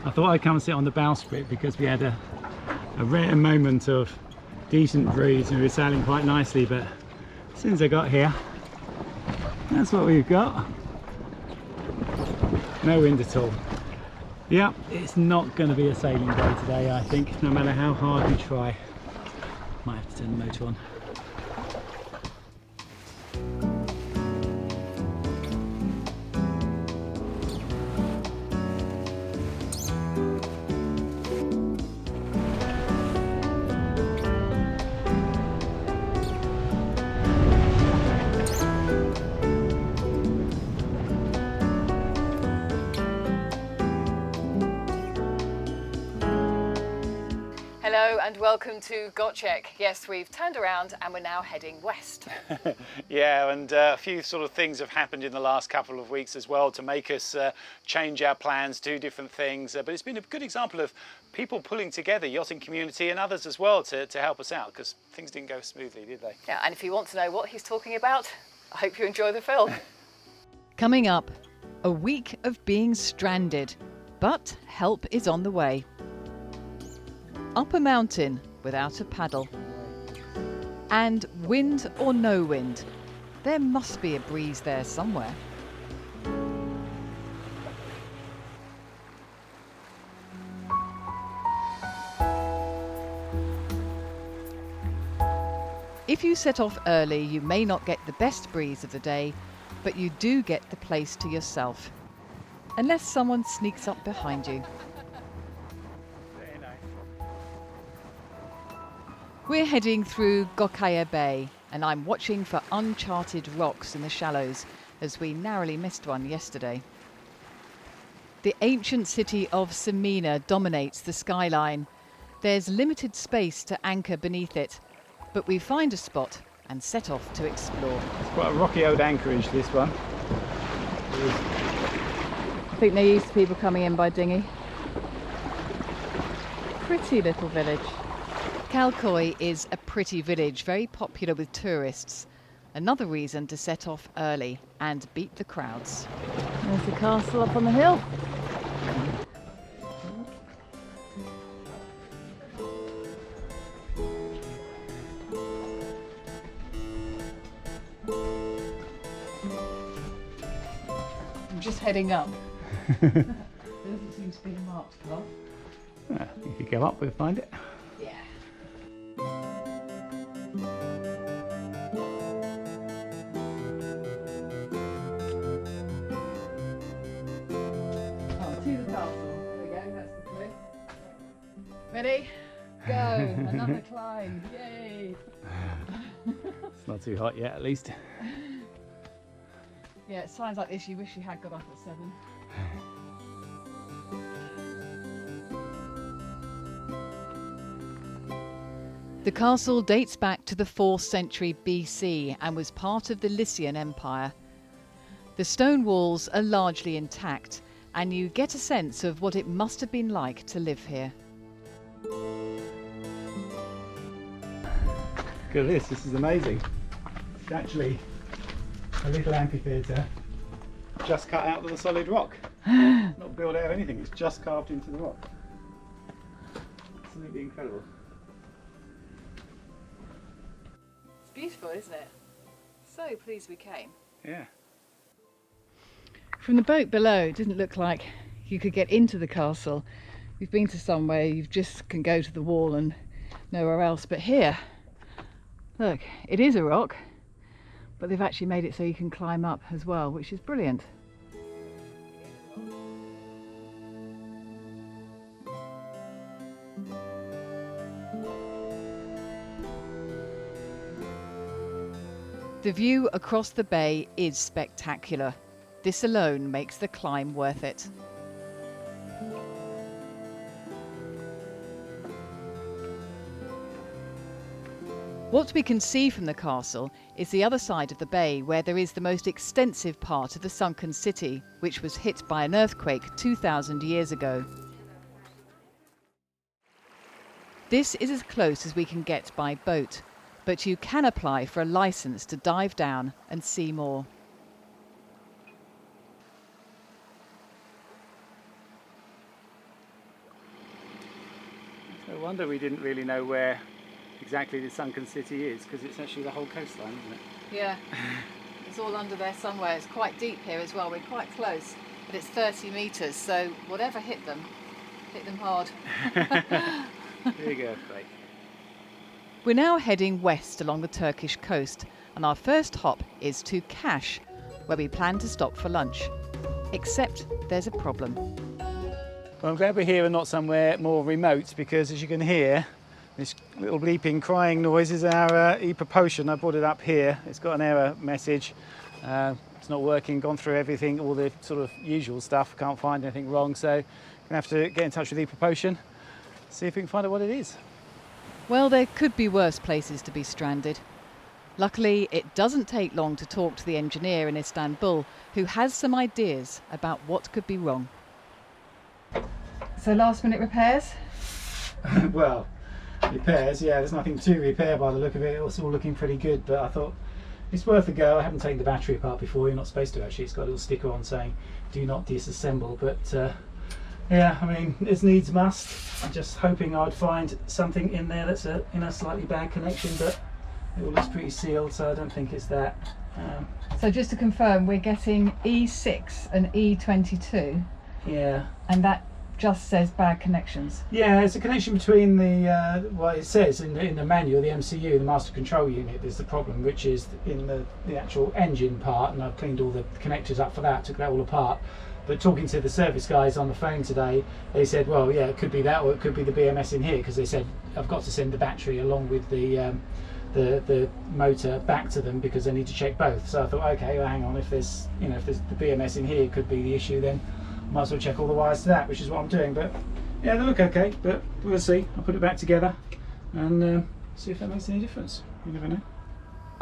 I thought I'd come and sit on the bowsprit because we had a rare moment of decent breeze and we were sailing quite nicely, but as soon as I got here, that's what we've got. No wind at all. Yeah, it's not going to be a sailing day today, I think, no matter how hard we try. Might have to turn the motor on. Hello and welcome to Gotcheck. Yes, we've turned around and we're now heading west. Yeah, and a few sort of things have happened in the last couple of weeks as well to make us change our plans, do different things. But it's been a good example of people pulling together, yachting community and others as well to help us out, because things didn't go smoothly, did they? Yeah, and if you want to know what he's talking about, I hope you enjoy the film. Coming up, a week of being stranded, but help is on the way. Up a mountain without a paddle. And wind or no wind, there must be a breeze there somewhere. If you set off early, you may not get the best breeze of the day, but you do get the place to yourself. Unless someone sneaks up behind you. We're heading through Gokaya Bay, and I'm watching for uncharted rocks in the shallows, as we narrowly missed one yesterday. The ancient city of Samina dominates the skyline. There's limited space to anchor beneath it, but we find a spot and set off to explore. It's quite a rocky old anchorage, this one. I think they're used to people coming in by dinghy. Pretty little village. Kalkoi is a pretty village, very popular with tourists. Another reason to set off early and beat the crowds. There's the castle up on the hill. I'm just heading up. There doesn't seem to be a marked path. If you go up, we'll find it. Yeah. Ready? Go! Another climb! Yay! It's not too hot yet, at least. Yeah, it sounds like this. You wish you had got up at 7. The castle dates back to the 4th century BC and was part of the Lycian Empire. The stone walls are largely intact, and you get a sense of what it must have been like to live here. Look at this, this is amazing. It's actually a little amphitheatre just cut out of the solid rock. Not built out of anything, it's just carved into the rock. Absolutely incredible. It's beautiful, isn't it? So pleased we came. Yeah. From the boat below, it didn't look like you could get into the castle. We've been to somewhere you just can go to the wall and nowhere else, but here, look, it is a rock, but they've actually made it so you can climb up as well, which is brilliant. The view across the bay is spectacular. This alone makes the climb worth it. What we can see from the castle is the other side of the bay, where there is the most extensive part of the sunken city, which was hit by an earthquake 2,000 years ago. This is as close as we can get by boat, but you can apply for a license to dive down and see more. No wonder we didn't really know where exactly the sunken city is, because it's actually the whole coastline, isn't it? Yeah, it's all under there somewhere. It's quite deep here as well. We're quite close, but it's 30 metres, so whatever hit them hard. There you go, Blake. We're now heading west along the Turkish coast, and our first hop is to Kaş, where we plan to stop for lunch. Except there's a problem. Well, I'm glad we're here and not somewhere more remote, because as you can hear, this little bleeping crying noise is our epropulsion. I brought it up here. It's got an error message. It's not working, gone through everything, all the sort of usual stuff, can't find anything wrong, so I'm gonna have to get in touch with epropulsion, see if we can find out what it is. Well, there could be worse places to be stranded. Luckily, it doesn't take long to talk to the engineer in Istanbul, who has some ideas about what could be wrong. So last minute repairs? Well, repairs, yeah, there's nothing to repair by the look of it. It's all looking pretty good, but I thought it's worth a go. I haven't taken the battery apart before. You're not supposed to, actually. It's got a little sticker on saying do not disassemble, but yeah, I mean, it's needs must. I'm just hoping I'd find something in there that's in a slightly bad connection, but it all looks pretty sealed, so I don't think it's that. So just to confirm, we're getting E6 and E22, Yeah. and that just says bad connections. Yeah, it's a connection between the what it says in the manual, the MCU, the master control unit. There's the problem, which is in the actual engine part, and I've cleaned all the connectors up for that, took that all apart. But talking to the service guys on the phone today, they said, well, yeah, it could be that, or it could be the BMS in here, because they said I've got to send the battery along with the motor back to them because they need to check both. So I thought, okay, well, hang on, if there's the BMS in here, it could be the issue, then I might as well check all the wires to that, which is what I'm doing. But yeah, they look okay, but we'll see. I'll put it back together and see if that makes any difference. You never know.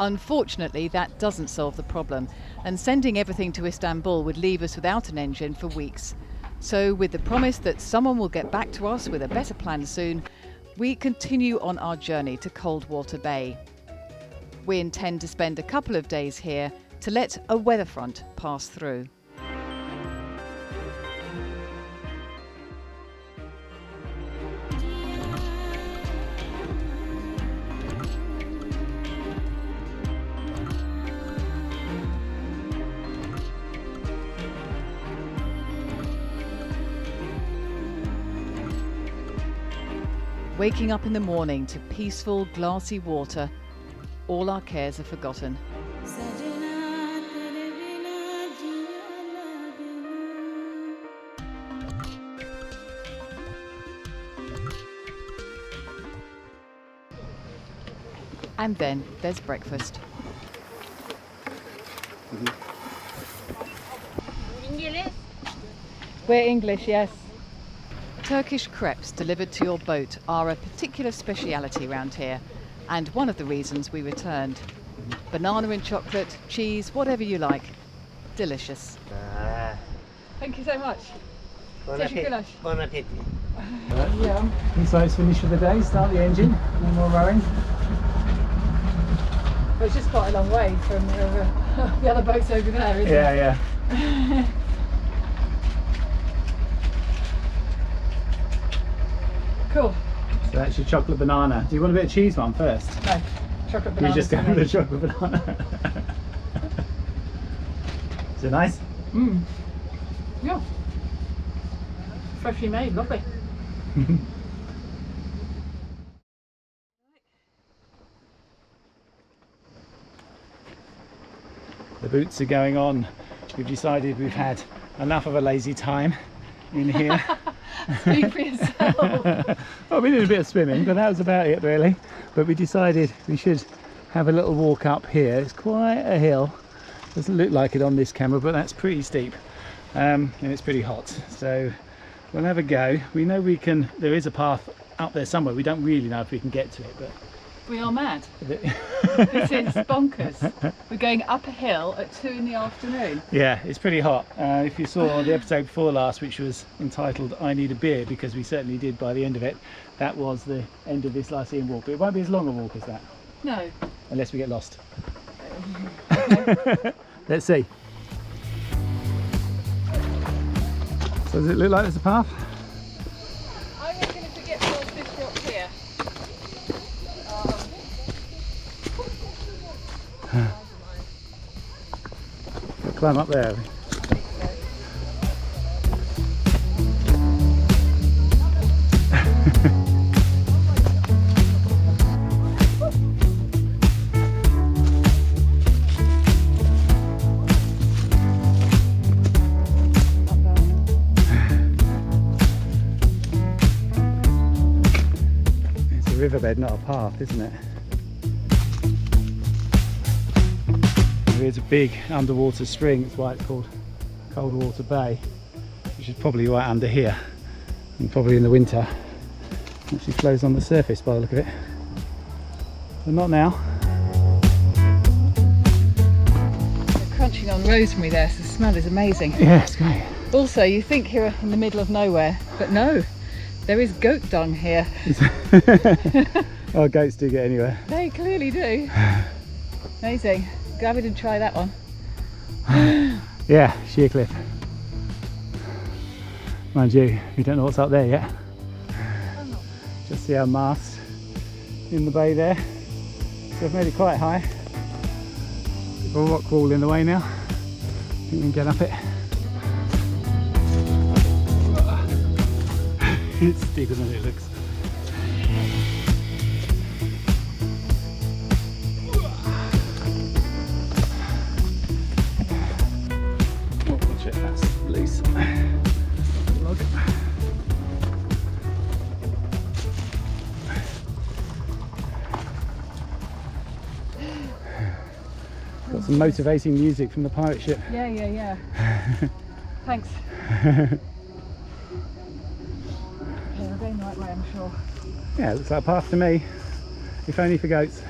Unfortunately, that doesn't solve the problem, and sending everything to Istanbul would leave us without an engine for weeks. So with the promise that someone will get back to us with a better plan soon, we continue on our journey to Coldwater Bay. We intend to spend a couple of days here to let a weather front pass through. Waking up in the morning to peaceful, glassy water, all our cares are forgotten. And then there's breakfast. We're English, yes. Turkish crepes delivered to your boat are a particular speciality around here, and one of the reasons we returned. Banana and chocolate, cheese, whatever you like. Delicious. Thank you so much. Bon appétit. Bon appétit. Yeah. And so it's finished for the day. Start the engine. No more rowing. Well, it's just quite a long way from the other boats over there, isn't it? Yeah. Cool. So that's your chocolate banana. Do you want a bit of cheese one first? No, chocolate banana. You just go with the chocolate banana. Is it nice? Yeah. Freshly made, lovely. The boots are going on. We've decided we've had enough of a lazy time in here. Speak for yourself. Well, we did a bit of swimming, but that was about it really. But we decided we should have a little walk up here. It's quite a hill. Doesn't look like it on this camera, but that's pretty steep. And it's pretty hot. So we'll have a go. We know there is a path up there somewhere. We don't really know if we can get to it, but We are mad. This is bonkers. We're going up a hill at 2 in the afternoon. yeah, it's pretty hot. If you saw the episode before last, which was entitled I Need a Beer, because we certainly did by the end of it, that was the end of this Lyceum walk. But it won't be as long a walk as that. No. Unless we get lost. Okay. Let's see. So does it look like there's a path? I reckon if we get past this rock climb up there. It's a riverbed, not a path, isn't it? There's a big underwater spring, that's why it's called Cold Water Bay, which is probably right under here, and probably in the winter actually flows on the surface by the look of it, but not now. They're crunching on rosemary there, so the smell is amazing. Yeah, it's great. Also, you think you're in the middle of nowhere, but no, there is goat dung here. Oh, goats do get anywhere. They clearly do. Amazing. Glad we didn't try that one. Yeah, sheer cliff. Mind you, we don't know what's up there yet. Just see our mast in the bay there. So I've made it quite high. Got a rock wall in the way now. I think we can get up it. It's steeper than it looks. Oh, watch it, that's loose. Log. Got some motivating music from the pirate ship. Yeah. Thanks. Okay, we're going the right way, I'm sure. Yeah, it looks like a path to me, if only for goats.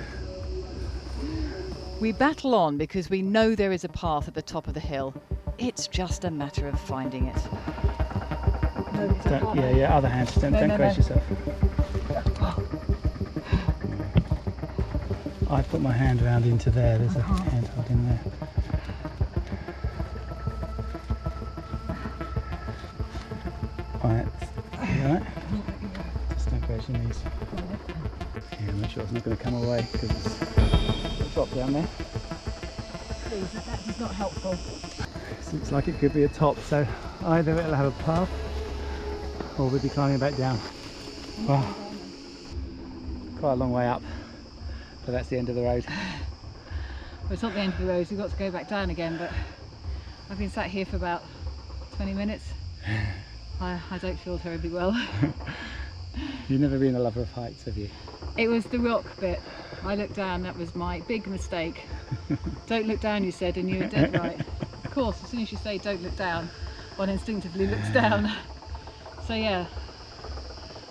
We battle on because we know there is a path at the top of the hill. It's just a matter of finding it. No, it's a path. Yeah, other hand, don't brace yourself. I put my hand around into there, there's a handhold in there. Right, you alright? Just don't brace your knees. Yeah, make sure it's not going to come away because it's a drop down there. Please, that is not helpful. This looks like it could be a top, so either it'll have a path or we'll be climbing back down. Wow. Quite a long way up, but that's the end of the road. Well, it's not the end of the road, we've got to go back down again, but I've been sat here for about 20 minutes. I don't feel terribly well. You've never been a lover of heights, have you? It was the rock bit. I looked down, that was my big mistake. Don't look down, you said, and you were dead right. Of course, as soon as you say don't look down, one instinctively looks down. So yeah,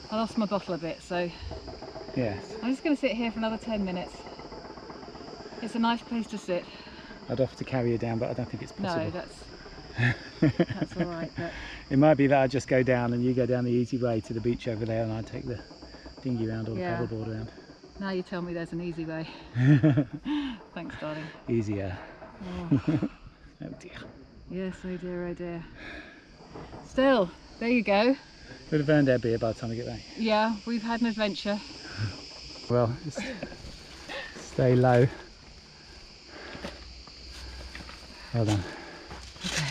I lost my bottle a bit, so Yes. I'm just going to sit here for another 10 minutes. It's a nice place to sit. I'd offer to carry you down, but I don't think it's possible. No, that's all right. But it might be that I just go down and you go down the easy way to the beach over there and I take the dinghy round or the paddleboard around. now you tell me there's an easy way. Thanks, darling. Easier. Oh. Oh dear. Yes, oh dear, oh dear. Still, there you go. Would have earned our beer by the time we get back. Yeah, we've had an adventure. Well, just stay low. Well done. Okay.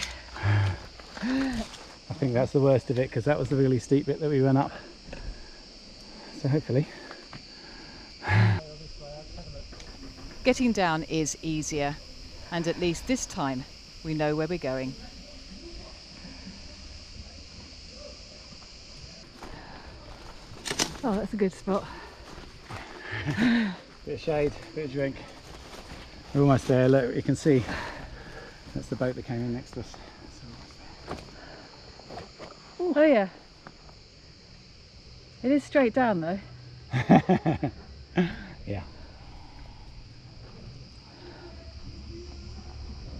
I think that's the worst of it because that was the really steep bit that we went up. So hopefully. Getting down is easier, and at least this time we know where we're going. Oh, that's a good spot. Bit of shade, bit of drink. We're almost there. Look, you can see that's the boat that came in next to us. Oh yeah. It is straight down though. Yeah.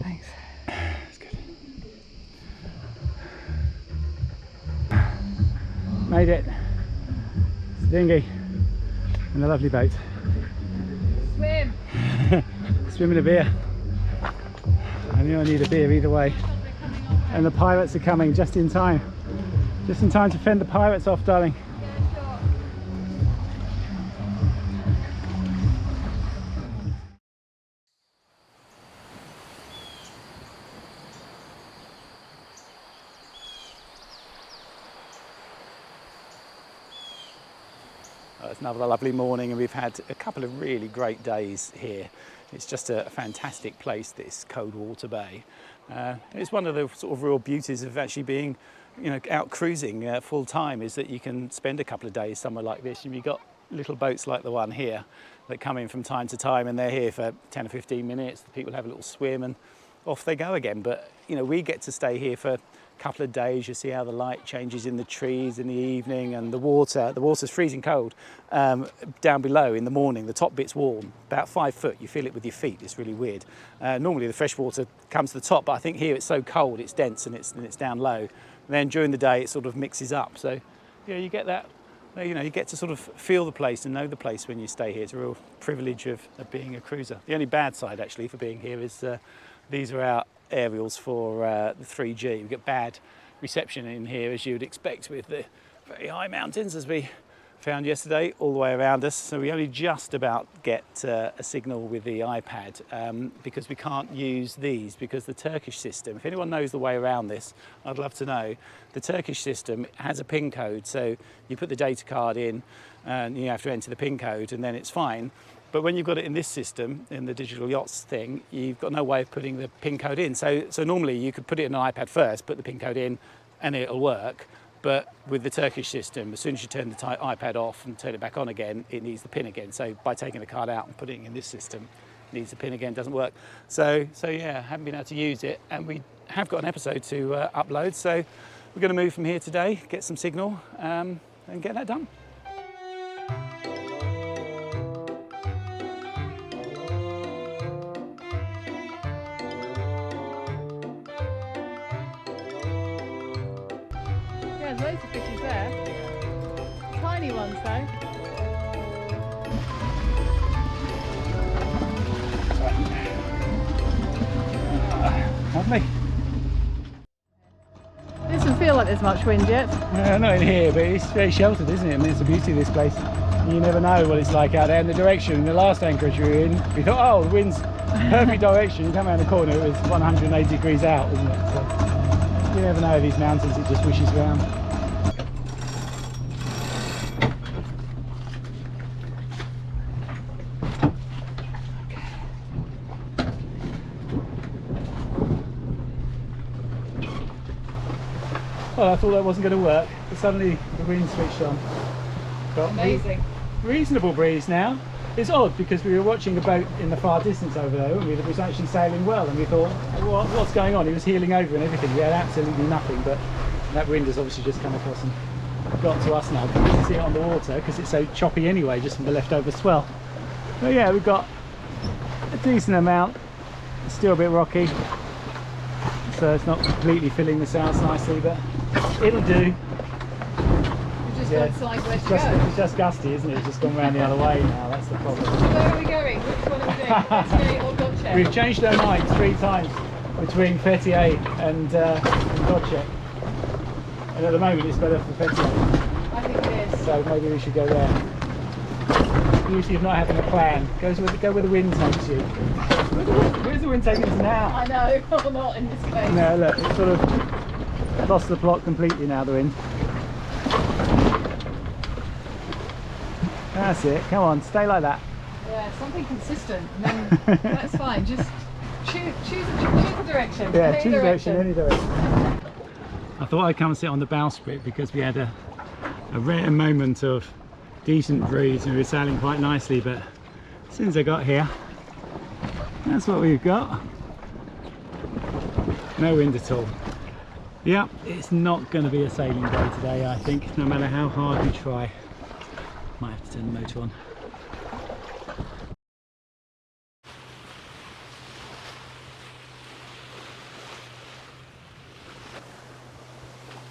Thanks. That's good. Made it. It's the dinghy and a lovely boat. Swim! Swimming a beer. I knew I need a beer either way. And the pirates are coming just in time. Just in time to fend the pirates off, darling. It's another lovely morning, and we've had a couple of really great days here. It's just a fantastic place, this Coldwater Bay. It's one of the sort of real beauties of actually being, out cruising full time, is that you can spend a couple of days somewhere like this, and you've got little boats like the one here that come in from time to time, and they're here for 10 or 15 minutes. The people have a little swim and off they go again. But we get to stay here for a couple of days. You see how the light changes in the trees in the evening, and the water's freezing cold down below in the morning. The top bit's warm, about 5 foot. You feel it with your feet. It's really weird. Normally the fresh water comes to the top, but I think here it's so cold, it's dense, and it's down low. And then during the day it sort of mixes up. So you get that. You get to sort of feel the place and know the place when you stay here. It's a real privilege of being a cruiser. The only bad side actually for being here is these are our aerials for the 3G. We get bad reception in here, as you would expect, with the very high mountains, as we found yesterday, all the way around us. So we only just about get a signal with the iPad because we can't use these, because the Turkish system, if anyone knows the way around this, I'd love to know. The Turkish system has a PIN code, so you put the data card in and you have to enter the PIN code, and then it's fine. But when you've got it in this system, in the digital yachts thing, you've got no way of putting the PIN code in. So normally you could put it in an iPad first, put the PIN code in, and it'll work. But with the Turkish system, as soon as you turn the iPad off and turn it back on again, it needs the PIN again. So by taking the card out and putting it in this system, it needs the PIN again, doesn't work. So yeah, haven't been able to use it, and we have got an episode to upload. So we're going to move from here today, get some signal, and get that done. There's loads of fishes there. Tiny ones though. Lovely. Doesn't feel like there's much wind yet. Not in here, but it's very sheltered, isn't it? I mean, it's the beauty of this place. You never know what it's like out there. In the direction, the last anchorage we were in, we thought, oh, the wind's perfect direction. You come around the corner, it was 180 degrees out, wasn't it? So you never know, these mountains, it just wishes around. Well, I thought that wasn't going to work, but suddenly the wind switched on. Got Amazing. Reasonable breeze now. It's odd because we were watching a boat in the far distance over there, and it was actually sailing well, and we thought, what's going on? It was heeling over and everything. We had absolutely nothing, but that wind has obviously just come across and got to us now. You can see it on the water because it's so choppy anyway, just from the leftover swell. But yeah, we've got a decent amount. It's still a bit rocky, so it's not completely filling the sails nicely, but it'll do. We've just got to decide where to go. It's just gusty, isn't it? It's just gone round the other way now, that's the problem. Where are we going? Which one are we doing? Fethiye or Gotcha? We've changed our minds 3 times between Fethiye and Gotcha. And at the moment it's better for Fethiye. I think it is. So maybe we should go there. Usually of not having a plan. Go where the wind takes you. Where's the wind taking us now? I know, or not in this case. No, look, it's sort of lost the plot completely now, the wind. That's it, come on, stay like that. Yeah, something consistent, and then that's fine. Just choose a direction. Yeah, any choose a direction. any direction. I thought I'd come and sit on the bowsprit because we had a rare moment of decent breeze and we were sailing quite nicely, but as soon as I got here, that's what we've got. No wind at all. Yeah, it's not going to be a sailing day today, I think, no matter how hard we try. Might have to turn the motor on.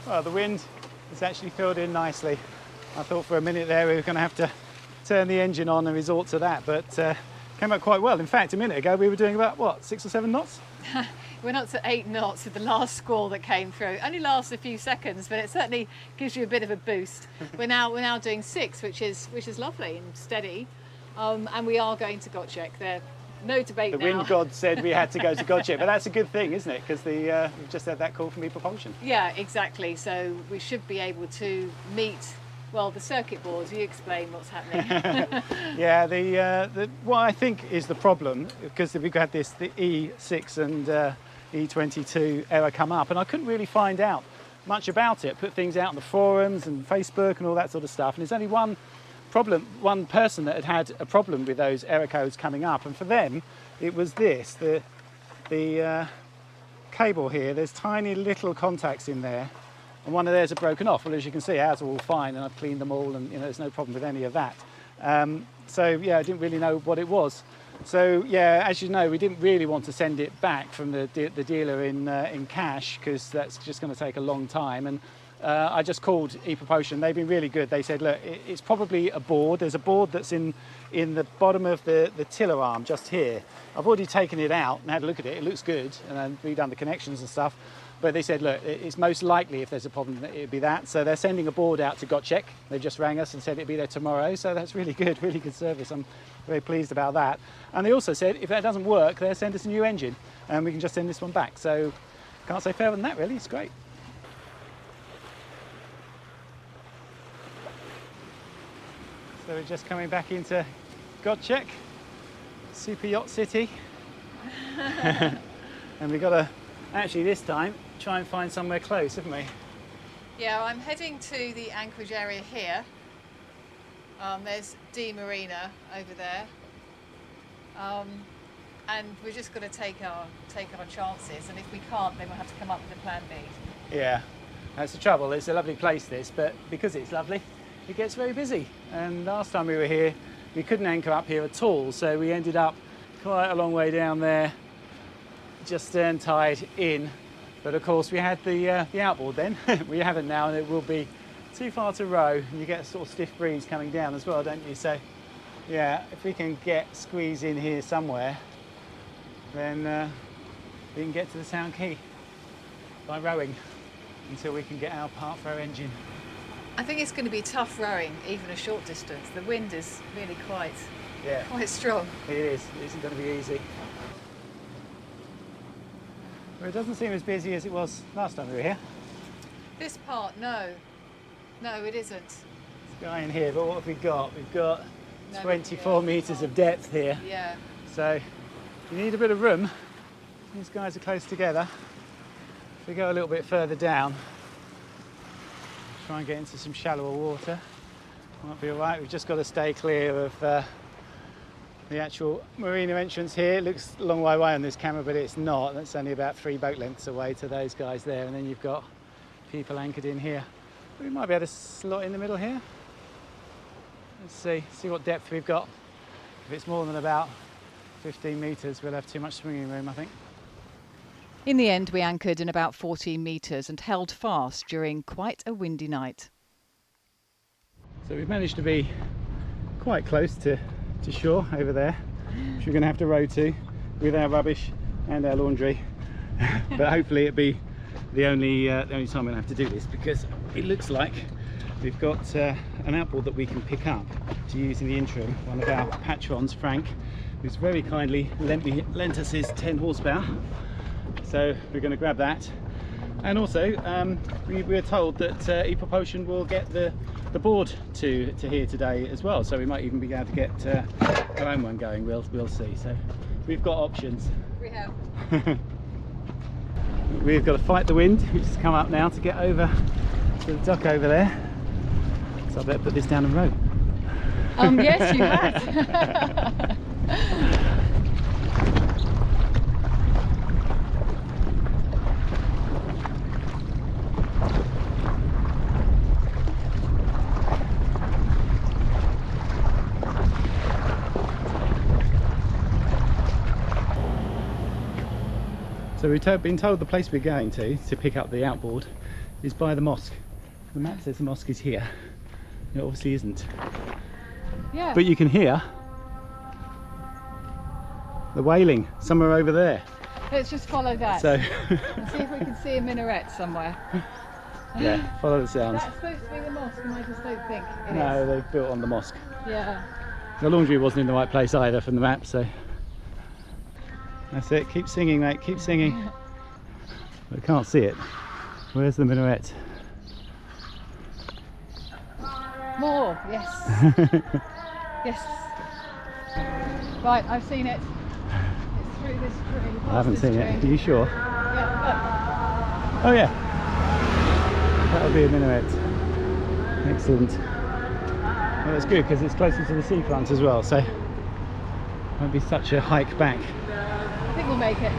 Well, the wind has actually filled in nicely. I thought for a minute there we were going to have to turn the engine on and resort to that, but came out quite well. In fact, a minute ago we were doing about, what, 6 or 7 knots? We're up to 8 knots with the last squall that came through. It only lasts a few seconds, but it certainly gives you a bit of a boost. We're now doing 6, which is lovely and steady, and we are going to Gotchek. There's no debate The now. wind god said we had to go to Gotchek, but that's a good thing, isn't it? Because we've just had that call from epropulsion. Yeah, exactly. So we should be able to meet Well, the circuit boards, you explain what's happening. Yeah, what I think is the problem, because we've had the E6 and E22 error come up, and I couldn't really find out much about it. Put things out on the forums and Facebook and all that sort of stuff, and there's only one person that had a problem with those error codes coming up, and for them it was this, the cable here. There's tiny little contacts in there, and one of theirs are broken off. Well, as you can see, ours are all fine, and I've cleaned them all, and there's no problem with any of that. So yeah, I didn't really know what it was. So yeah, as you know, we didn't really want to send it back from the dealer in cash, because that's just going to take a long time. And I just called epropulsion. They've been really good. They said, look, it's probably a board. There's a board that's in the bottom of the tiller arm just here. I've already taken it out and had a look at it. It looks good, and I've redone the connections and stuff. But they said, look, it's most likely if there's a problem, it'd be that. So they're sending a board out to Gotchek. They just rang us and said it'd be there tomorrow. So that's really good service. I'm very pleased about that. And they also said if that doesn't work, they'll send us a new engine, and we can just send this one back. So can't say fairer than that, really. It's great. So we're just coming back into Gotchek, super yacht city. And we've got to, actually this time, try and find somewhere close, haven't we? Yeah, I'm heading to the anchorage area here. There's D Marina over there. And we're just going to take our chances, and if we can't, then we'll have to come up with a plan B. Yeah, that's the trouble. It's a lovely place, this, but because it's lovely, it gets very busy. And last time we were here, we couldn't anchor up here at all, so we ended up quite a long way down there, just stern tied in. But of course, we had the outboard then. We haven't now, and it will be too far to row. You get a sort of stiff breeze coming down as well, don't you? So yeah, if we can squeeze in here somewhere, then we can get to the Sound Key by rowing until we can get our part for our engine. I think it's going to be tough rowing, even a short distance. The wind is really quite strong. It is. It isn't going to be easy. Well, it doesn't seem as busy as it was last time we were here. This part, no, it isn't. This guy in here, but what have we got? We've got 24 metres of depth here. Yeah. So you need a bit of room. These guys are close together. If we go a little bit further down, try and get into some shallower water, might be all right. We've just got to stay clear of the actual marina entrance here. It looks a long way away on this camera, but it's not. That's only about 3 boat lengths away to those guys there, and then you've got people anchored in here. We might be able to slot in the middle here. Let's see what depth we've got. If it's more than about 15 metres, we'll have too much swinging room, I think. In the end, we anchored in about 14 metres and held fast during quite a windy night. So we've managed to be quite close to shore over there, which we're going to have to row to with our rubbish and our laundry. But hopefully it'll be the only time we're going to have to do this, because it looks like we've got an outboard that we can pick up to use in the interim. One of our patrons, Frank, who's very kindly lent us his 10 horsepower. So we're going to grab that. And also we're told that epropulsion will get the board to here today as well, so we might even be able to get our own one going. We'll see. So we've got options. We have. We've got to fight the wind, which has come up now, to get over to the dock over there. So I better put this down and row. Yes, you have. So we've been told the place we're going to pick up the outboard is by the mosque. The map says the mosque is here. It obviously isn't. Yeah. But you can hear the wailing somewhere over there. Let's just follow that. So and see if we can see a minaret somewhere. yeah, follow the sounds. That's supposed to be the mosque, and I just don't think it No, is. they've built on the mosque. Yeah. The laundry wasn't in the right place either from the map, so that's it. Keep singing, mate, keep singing. But I can't see it. Where's the minaret? yes. Yes. Right, I've seen it. It's through this tree. I haven't seen it. Are you sure? Yeah, Oh yeah. That'll be a minaret. Excellent. Well, that's good because it's closer to the seafront as well, so it won't be such a hike back. I think we'll make it.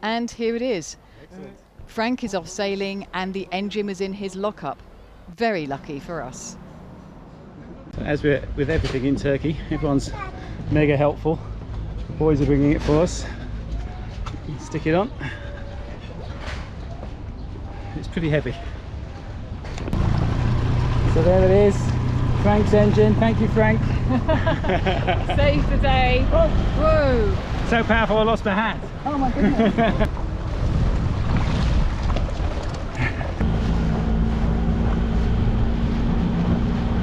And here it is. Excellent. Frank is off sailing and the engine was in his lockup. Very lucky for us. So as we're with everything in Turkey, everyone's mega helpful. The boys are bringing it for us. Stick it on. It's pretty heavy. So there it is, Frank's engine. Thank you, Frank. Save the day. Oh, whoa. So powerful I lost my hat. Oh my goodness.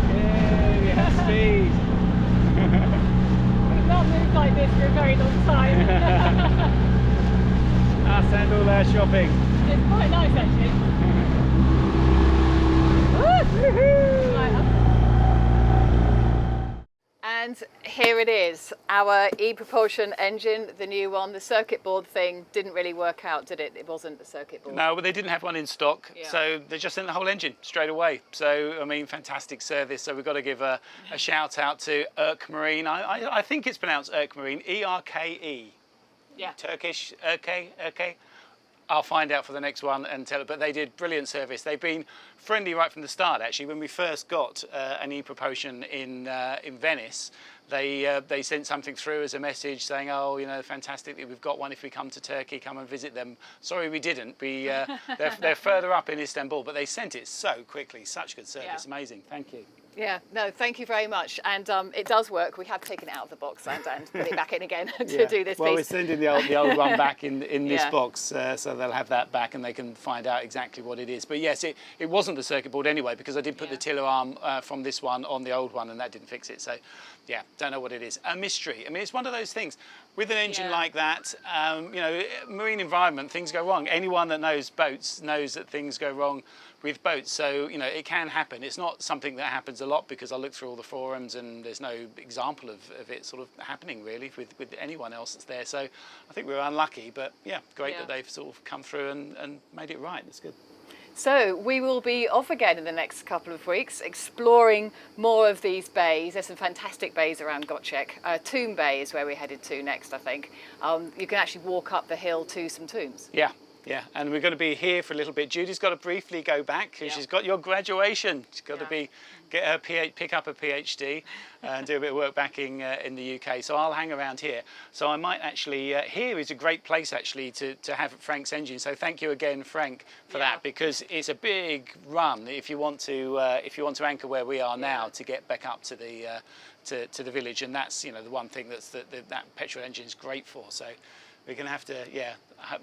Yeah, we have speed. We've not moved like this for a very long time. Us and all our shopping. It's quite nice actually. And here it is, our e-propulsion engine, the new one. The circuit board thing didn't really work out, did it? It wasn't the circuit board. No, but they didn't have one in stock, Yeah. so they just sent the whole engine straight away. So, I mean, fantastic service. So we've got to give a shout out to Erk Marine. I think it's pronounced Erk Marine, E-R-K-E. Yeah. Turkish, Erke. I'll find out for the next one and tell it, but they did brilliant service. They've been friendly right from the start, actually. When we first got an e-propulsion in Venice, they sent something through as a message saying, oh, you know, fantastic that we've got one. If we come to Turkey, come and visit them. Sorry, we didn't. They're further up in Istanbul, but they sent it so quickly. Such good service. Yeah. Amazing. Thank you. Yeah, no, thank you very much. And it does work. We have taken it out of the box and put it back in again to do this Well, piece. we're sending the old one back in this Yeah. box, so they'll have that back and they can find out exactly what it is. But yes, it wasn't the circuit board anyway, because I did put the tiller arm from this one on the old one and that didn't fix it. So yeah, don't know what it is. A mystery. I mean, it's one of those things. With an engine like that, you know, marine environment, things go wrong. Anyone that knows boats knows that things go wrong with boats. So, you know, it can happen. It's not something that happens a lot because I look through all the forums and there's no example of it sort of happening really with anyone else that's there. So I think we were unlucky, but yeah, great that they've sort of come through and made it right. That's good. So we will be off again in the next couple of weeks, exploring more of these bays. There's some fantastic bays around Göcek. Tomb Bay is where we're headed to next, I think. You can actually walk up the hill to some tombs. Yeah. Yeah, and we're going to be here for a little bit. Judy's got to briefly go back because she's got your graduation. She's got to get her pick up a PhD and do a bit of work back in the UK. So I'll hang around here. So I might actually here is a great place actually to have Frank's engine. So thank you again, Frank, for that, because it's a big run if you want to anchor where we are now to get back up to the to the village, and that's, you know, the one thing that's that petrol engine is great for. So we're going to have to,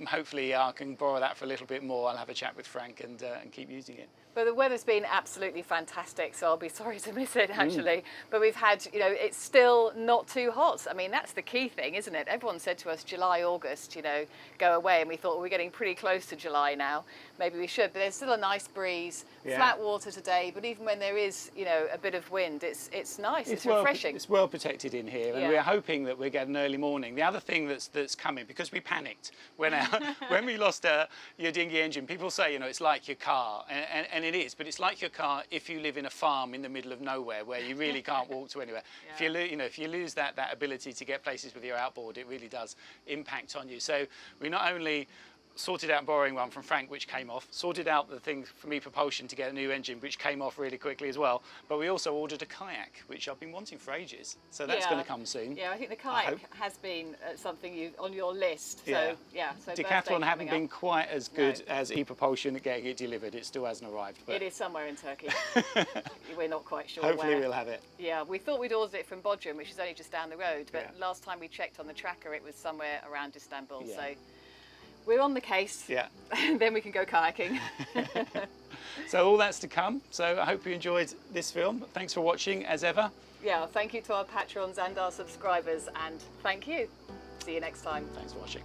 hopefully I can borrow that for a little bit more. I'll have a chat with Frank and keep using it. But the weather's been absolutely fantastic, so I'll be sorry to miss it actually. But we've had, you know, it's still not too hot. I mean, that's the key thing, isn't it? Everyone said to us July, August, you know, go away, and we thought, well, we're getting pretty close to July now. Maybe we should, but there's still a nice breeze, flat water today. But even when there is, you know, a bit of wind, it's nice, it's refreshing. It's well protected in here, and we're hoping that we get an early morning. The other thing that's coming, because we panicked when when we lost your dinghy engine, people say, you know, it's like your car, and it is, but it's like your car if you live in a farm in the middle of nowhere where you really can't walk to anywhere. If you lose that ability to get places with your outboard, it really does impact on you. So we not only sorted out borrowing one from Frank, which came off, sorted out the thing for me propulsion to get a new engine, which came off really quickly as well, but we also ordered a kayak, which I've been wanting for ages, so that's going to come soon. Yeah, I think the kayak has been something on your list. So so Decathlon haven't been quite as good as e-propulsion at getting it delivered. It still hasn't arrived, but it is somewhere in Turkey. We're not quite sure hopefully where. we'll have it. Yeah, we thought we'd ordered it from Bodrum, which is only just down the road, but last time we checked on the tracker it was somewhere around Istanbul. So we're on the case. Yeah. Then we can go kayaking. So all that's to come. So I hope you enjoyed this film. Thanks for watching as ever. Yeah, thank you to our patrons and our subscribers, and thank you. See you next time. Thanks for watching.